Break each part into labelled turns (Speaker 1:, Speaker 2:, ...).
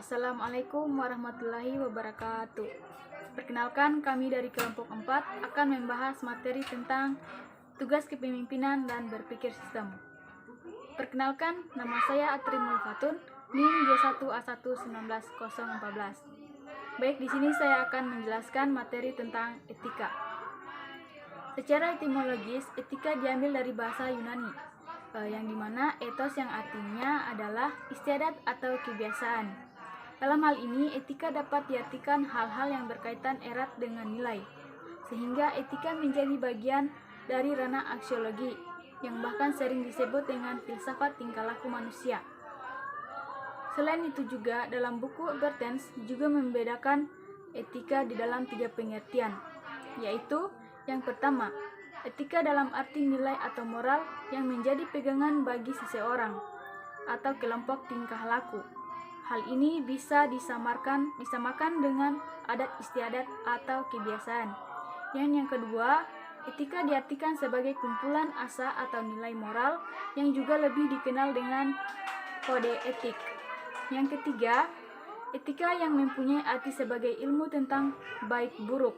Speaker 1: Assalamualaikum warahmatullahi wabarakatuh. Perkenalkan, kami dari kelompok 4 akan membahas materi tentang tugas kepemimpinan dan berpikir sistem. Perkenalkan, nama saya Atrim Mulfatun, NIM J1A1190014. Baik, di sini saya akan menjelaskan materi tentang etika. Secara etimologis, etika diambil dari bahasa Yunani, yang dimana etos yang artinya adalah istiadat atau kebiasaan. Dalam hal ini, etika dapat diartikan hal-hal yang berkaitan erat dengan nilai, sehingga etika menjadi bagian dari ranah aksiologi, yang bahkan sering disebut dengan filsafat tingkah laku manusia. Selain itu juga, dalam buku Bertens juga membedakan etika di dalam 3 pengertian, yaitu yang pertama, etika dalam arti nilai atau moral yang menjadi pegangan bagi seseorang atau kelompok tingkah laku. Hal ini bisa disamakan dengan adat istiadat atau kebiasaan. Yang kedua, etika diartikan sebagai kumpulan asa atau nilai moral yang juga lebih dikenal dengan kode etik. Yang ketiga, etika yang mempunyai arti sebagai ilmu tentang baik buruk.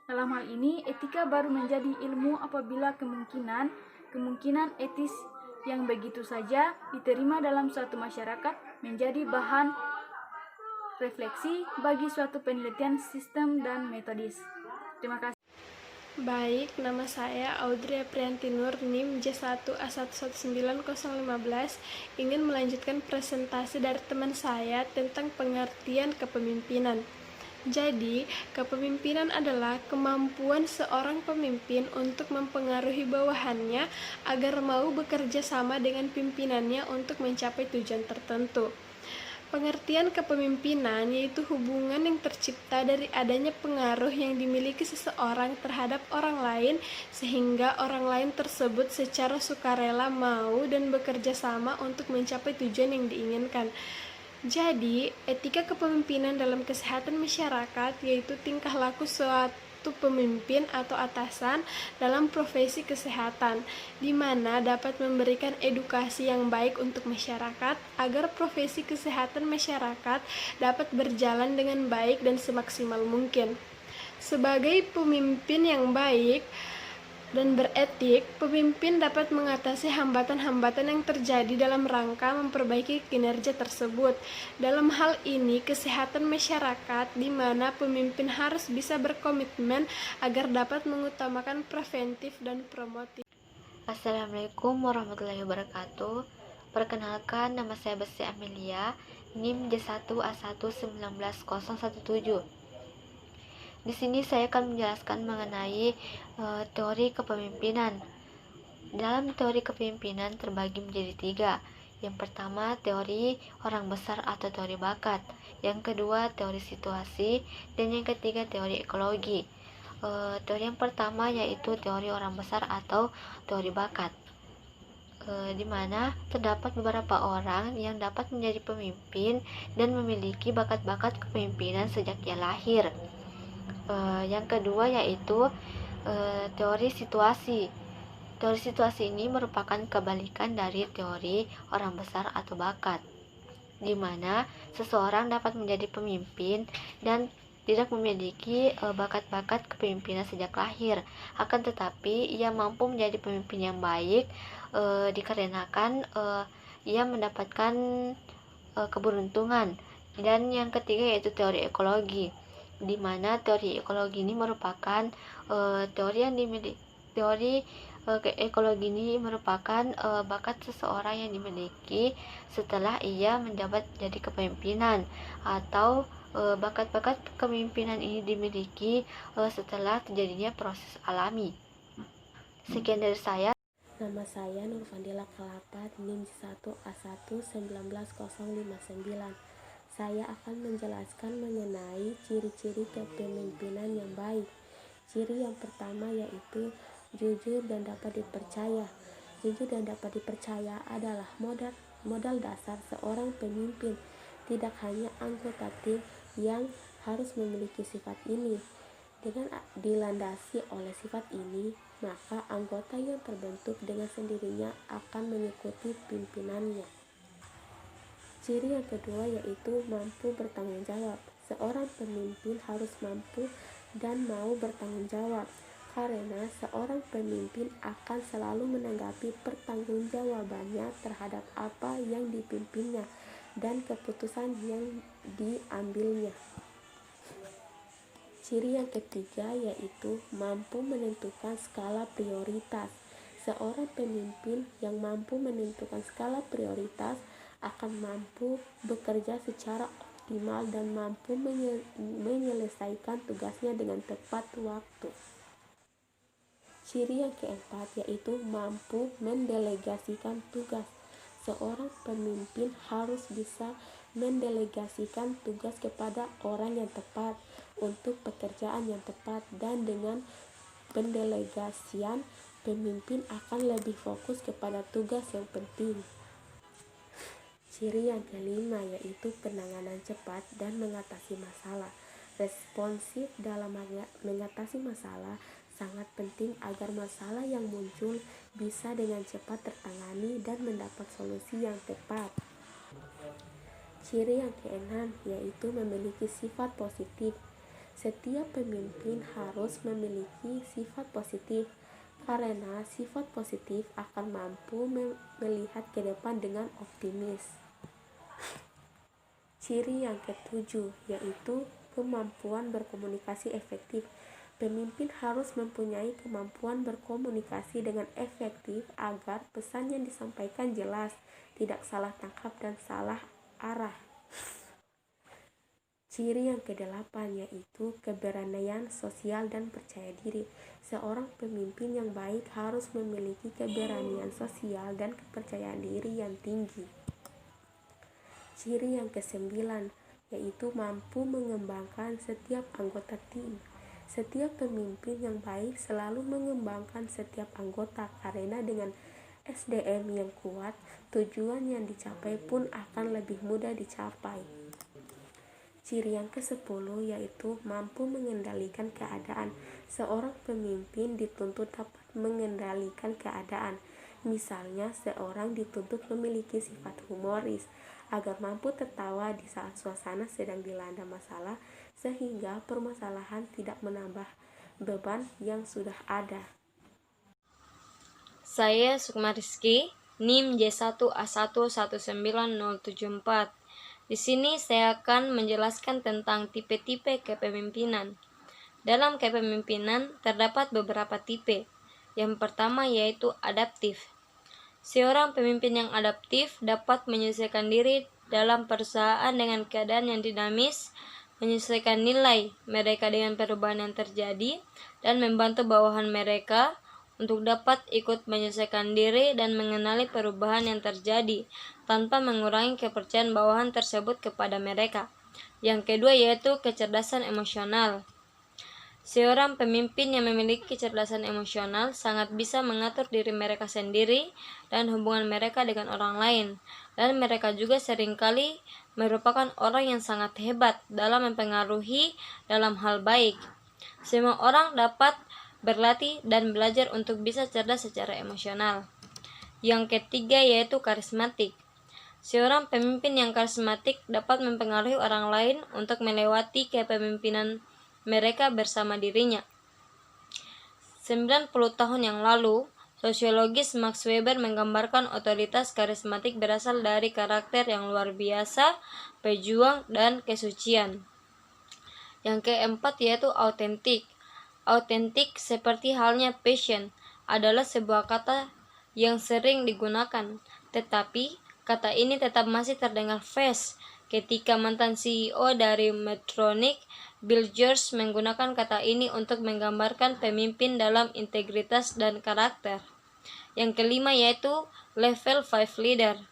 Speaker 1: Dalam hal ini, etika baru menjadi ilmu apabila kemungkinan etis yang begitu saja diterima dalam suatu masyarakat menjadi bahan refleksi bagi suatu penelitian sistem dan metodis. Terima kasih.
Speaker 2: Baik, nama saya Audrey Aprianti Nur, NIM J1A1190015, ingin melanjutkan presentasi dari teman saya tentang pengertian kepemimpinan. Jadi, kepemimpinan adalah kemampuan seorang pemimpin untuk mempengaruhi bawahannya agar mau bekerja sama dengan pimpinannya untuk mencapai tujuan tertentu. Pengertian kepemimpinan yaitu hubungan yang tercipta dari adanya pengaruh yang dimiliki seseorang terhadap orang lain sehingga orang lain tersebut secara sukarela mau dan bekerja sama untuk mencapai tujuan yang diinginkan. Jadi, etika kepemimpinan dalam kesehatan masyarakat yaitu tingkah laku suatu pemimpin atau atasan dalam profesi kesehatan, di mana dapat memberikan edukasi yang baik untuk masyarakat agar profesi kesehatan masyarakat dapat berjalan dengan baik dan semaksimal mungkin. Sebagai pemimpin yang baik dan beretik, pemimpin dapat mengatasi hambatan-hambatan yang terjadi dalam rangka memperbaiki kinerja tersebut. Dalam hal ini, kesehatan masyarakat di mana pemimpin harus bisa berkomitmen agar dapat mengutamakan preventif dan promotif.
Speaker 3: Assalamualaikum warahmatullahi wabarakatuh. Perkenalkan, nama saya Besti Amelia, NIM J1A1190017. Di sini saya akan menjelaskan mengenai teori kepemimpinan. Dalam teori kepemimpinan terbagi menjadi 3. Yang pertama, teori orang besar atau teori bakat. Yang kedua, teori situasi. Dan yang ketiga, teori ekologi. Teori yang pertama yaitu teori orang besar atau teori bakat, di mana terdapat beberapa orang yang dapat menjadi pemimpin dan memiliki bakat-bakat kepemimpinan sejak ia lahir. Yang kedua yaitu teori situasi. Teori situasi ini merupakan kebalikan dari teori orang besar atau bakat, di mana seseorang dapat menjadi pemimpin dan tidak memiliki bakat-bakat kepemimpinan sejak lahir. Akan tetapi ia mampu menjadi pemimpin yang baik dikarenakan ia mendapatkan keberuntungan. Dan yang ketiga yaitu teori ekologi, di mana teori ekologi ini merupakan ekologi ini merupakan bakat seseorang yang dimiliki setelah ia menjabat jadi kepemimpinan, atau bakat-bakat kepemimpinan ini dimiliki setelah terjadinya proses alami. Sekian dari saya.
Speaker 4: Nama saya Nurfandila Kalapat, NIM 1A1190059. Saya akan menjelaskan mengenai ciri-ciri kepemimpinan yang baik. Ciri yang pertama yaitu jujur dan dapat dipercaya. Jujur dan dapat dipercaya adalah modal dasar seorang pemimpin. Tidak hanya anggota tim yang harus memiliki sifat ini. Dengan dilandasi oleh sifat ini, maka anggota yang terbentuk dengan sendirinya akan mengikuti pimpinannya. Ciri yang kedua yaitu mampu bertanggung jawab. Seorang pemimpin harus mampu dan mau bertanggung jawab, karena seorang pemimpin akan selalu menanggapi pertanggungjawabannya terhadap apa yang dipimpinnya dan keputusan yang diambilnya. Ciri yang ketiga yaitu mampu menentukan skala prioritas. Seorang pemimpin yang mampu menentukan skala prioritas akan mampu bekerja secara optimal dan mampu menyelesaikan tugasnya dengan tepat waktu. Ciri yang keempat yaitu mampu mendelegasikan tugas. Seorang pemimpin harus bisa mendelegasikan tugas kepada orang yang tepat untuk pekerjaan yang tepat, dan dengan pendelegasian pemimpin akan lebih fokus kepada tugas yang penting. Ciri yang kelima yaitu penanganan cepat dan mengatasi masalah. Responsif dalam mengatasi masalah sangat penting agar masalah yang muncul bisa dengan cepat tertangani dan mendapat solusi yang tepat. Ciri yang keenam yaitu memiliki sifat positif. Setiap pemimpin harus memiliki sifat positif, karena sifat positif akan mampu melihat ke depan dengan optimis. Ciri yang ketujuh yaitu kemampuan berkomunikasi efektif. Pemimpin harus mempunyai kemampuan berkomunikasi dengan efektif agar pesan yang disampaikan jelas, tidak salah tangkap dan salah arah. Ciri yang kedelapan yaitu keberanian sosial dan percaya diri. Seorang pemimpin yang baik harus memiliki keberanian sosial dan kepercayaan diri yang tinggi. Ciri yang kesembilan yaitu mampu mengembangkan setiap anggota tim. Setiap pemimpin yang baik selalu mengembangkan setiap anggota, karena dengan SDM yang kuat, tujuan yang dicapai pun akan lebih mudah dicapai. Ciri yang ke-10 yaitu mampu mengendalikan keadaan. Seorang pemimpin dituntut dapat mengendalikan keadaan. Misalnya, seorang dituntut memiliki sifat humoris agar mampu tertawa di saat suasana sedang dilanda masalah, sehingga permasalahan tidak menambah beban yang sudah ada.
Speaker 5: Saya Sukma Rizky, NIM J1A119074. Di sini saya akan menjelaskan tentang tipe-tipe kepemimpinan. Dalam kepemimpinan terdapat beberapa tipe. Yang pertama yaitu adaptif. Seorang pemimpin yang adaptif dapat menyesuaikan diri dalam perusahaan dengan keadaan yang dinamis, menyesuaikan nilai mereka dengan perubahan yang terjadi, dan membantu bawahan mereka untuk dapat ikut menyesuaikan diri dan mengenali perubahan yang terjadi tanpa mengurangi kepercayaan bawahan tersebut kepada mereka. Yang kedua yaitu kecerdasan emosional. Seorang pemimpin yang memiliki kecerdasan emosional sangat bisa mengatur diri mereka sendiri dan hubungan mereka dengan orang lain, dan mereka juga seringkali merupakan orang yang sangat hebat dalam mempengaruhi dalam hal baik. Semua orang dapat berlatih dan belajar untuk bisa cerdas secara emosional. Yang ketiga yaitu karismatik. Seorang pemimpin yang karismatik dapat mempengaruhi orang lain untuk melewati kepemimpinan mereka bersama dirinya. 90 tahun yang lalu, sosiologis Max Weber menggambarkan otoritas karismatik berasal dari karakter yang luar biasa, pejuang, dan kesucian. Yang keempat yaitu autentik. Autentik seperti halnya passion adalah sebuah kata yang sering digunakan, tetapi kata ini tetap masih terdengar fresh ketika mantan CEO dari Medtronic, Bill George, menggunakan kata ini untuk menggambarkan pemimpin dalam integritas dan karakter. Yang kelima yaitu level 5 leader.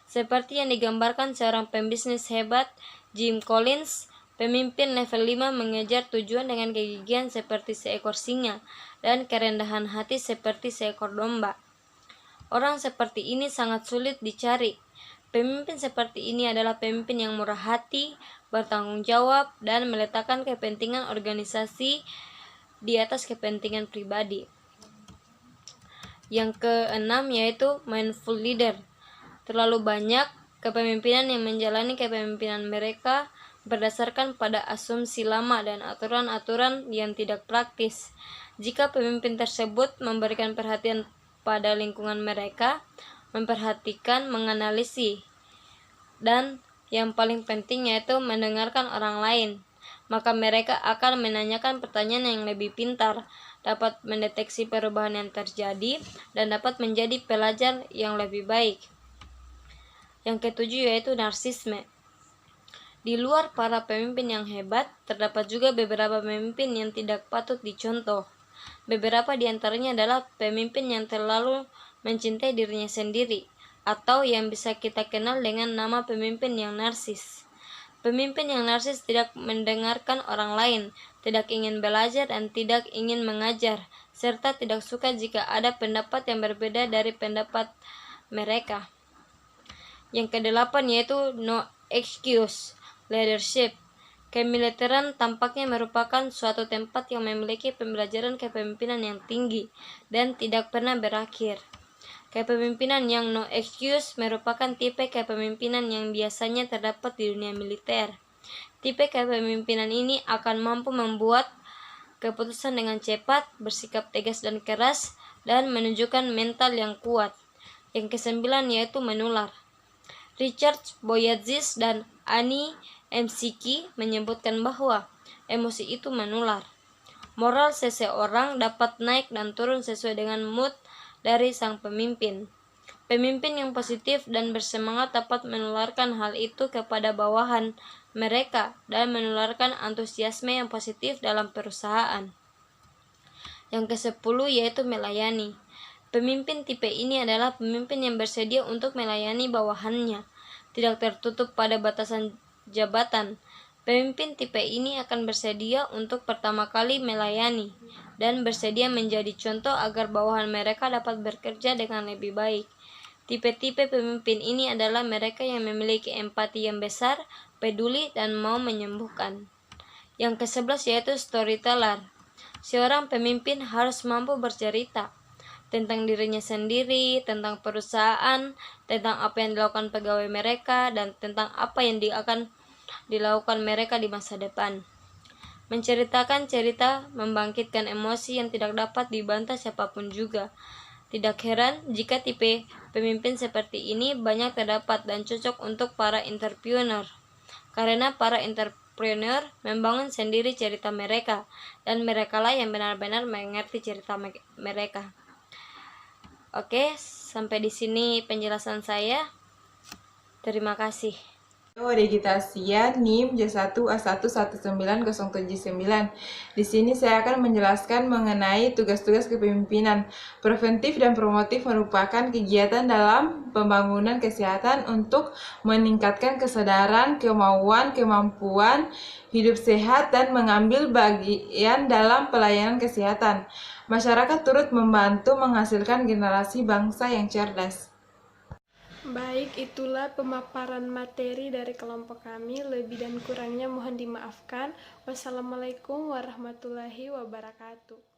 Speaker 5: Seperti yang digambarkan seorang pembisnis hebat, Jim Collins, pemimpin level 5 mengejar tujuan dengan kegigihan seperti seekor singa dan kerendahan hati seperti seekor domba. Orang seperti ini sangat sulit dicari. Pemimpin seperti ini adalah pemimpin yang murah hati, bertanggung jawab, dan meletakkan kepentingan organisasi di atas kepentingan pribadi. Yang keenam yaitu mindful leader. Terlalu banyak kepemimpinan yang menjalani kepemimpinan mereka berdasarkan pada asumsi lama dan aturan-aturan yang tidak praktis. Jika pemimpin tersebut memberikan perhatian pada lingkungan mereka, memperhatikan, menganalisis, dan yang paling penting yaitu mendengarkan orang lain, maka mereka akan menanyakan pertanyaan yang lebih pintar, dapat mendeteksi perubahan yang terjadi, dan dapat menjadi pelajar yang lebih baik. Yang ketujuh yaitu narsisme. Di luar para pemimpin yang hebat, terdapat juga beberapa pemimpin yang tidak patut dicontoh. Beberapa di antaranya adalah pemimpin yang terlalu mencintai dirinya sendiri, atau yang bisa kita kenal dengan nama pemimpin yang narsis. Pemimpin yang narsis tidak mendengarkan orang lain, tidak ingin belajar dan tidak ingin mengajar, serta tidak suka jika ada pendapat yang berbeda dari pendapat mereka. Yang kedelapan yaitu no excuse leadership. Kemiliteran tampaknya merupakan suatu tempat yang memiliki pembelajaran kepemimpinan yang tinggi dan tidak pernah berakhir. Kepemimpinan yang no excuse merupakan tipe kepemimpinan yang biasanya terdapat di dunia militer. Tipe kepemimpinan ini akan mampu membuat keputusan dengan cepat, bersikap tegas dan keras, dan menunjukkan mental yang kuat. Yang kesembilan yaitu menular. Richard Boyadziz dan Annie McKee menyebutkan bahwa emosi itu menular. Moral seseorang dapat naik dan turun sesuai dengan mood dari sang pemimpin. Pemimpin yang positif dan bersemangat dapat menularkan hal itu kepada bawahan mereka dan menularkan antusiasme yang positif dalam perusahaan. Yang ke-10 yaitu melayani. Pemimpin tipe ini adalah pemimpin yang bersedia untuk melayani bawahannya, tidak tertutup pada batasan jabatan. Pemimpin tipe ini akan bersedia untuk pertama kali melayani dan bersedia menjadi contoh agar bawahan mereka dapat bekerja dengan lebih baik. Tipe-tipe pemimpin ini adalah mereka yang memiliki empati yang besar, peduli, dan mau menyembuhkan. Yang ke-11 yaitu storyteller. Seorang pemimpin harus mampu bercerita tentang dirinya sendiri, tentang perusahaan, tentang apa yang dilakukan pegawai mereka, dan tentang apa yang akan dilakukan mereka di masa depan. Menceritakan cerita membangkitkan emosi yang tidak dapat dibantah siapapun juga. Tidak heran jika tipe pemimpin seperti ini banyak terdapat dan cocok untuk para entrepreneur, karena para entrepreneur membangun sendiri cerita mereka, dan merekalah yang benar-benar mengerti cerita mereka. Oke, sampai di sini penjelasan saya. Terima kasih.
Speaker 6: Digitasian NIM J1A1190779. Di sini saya akan menjelaskan mengenai tugas-tugas kepemimpinan. Preventif dan promotif merupakan kegiatan dalam pembangunan kesehatan untuk meningkatkan kesadaran, kemampuan hidup sehat, dan mengambil bagian dalam pelayanan kesehatan. Masyarakat turut membantu menghasilkan generasi bangsa yang cerdas.
Speaker 2: Baik, itulah pemaparan materi dari kelompok kami. Lebih dan kurangnya mohon dimaafkan. Wassalamualaikum warahmatullahi wabarakatuh.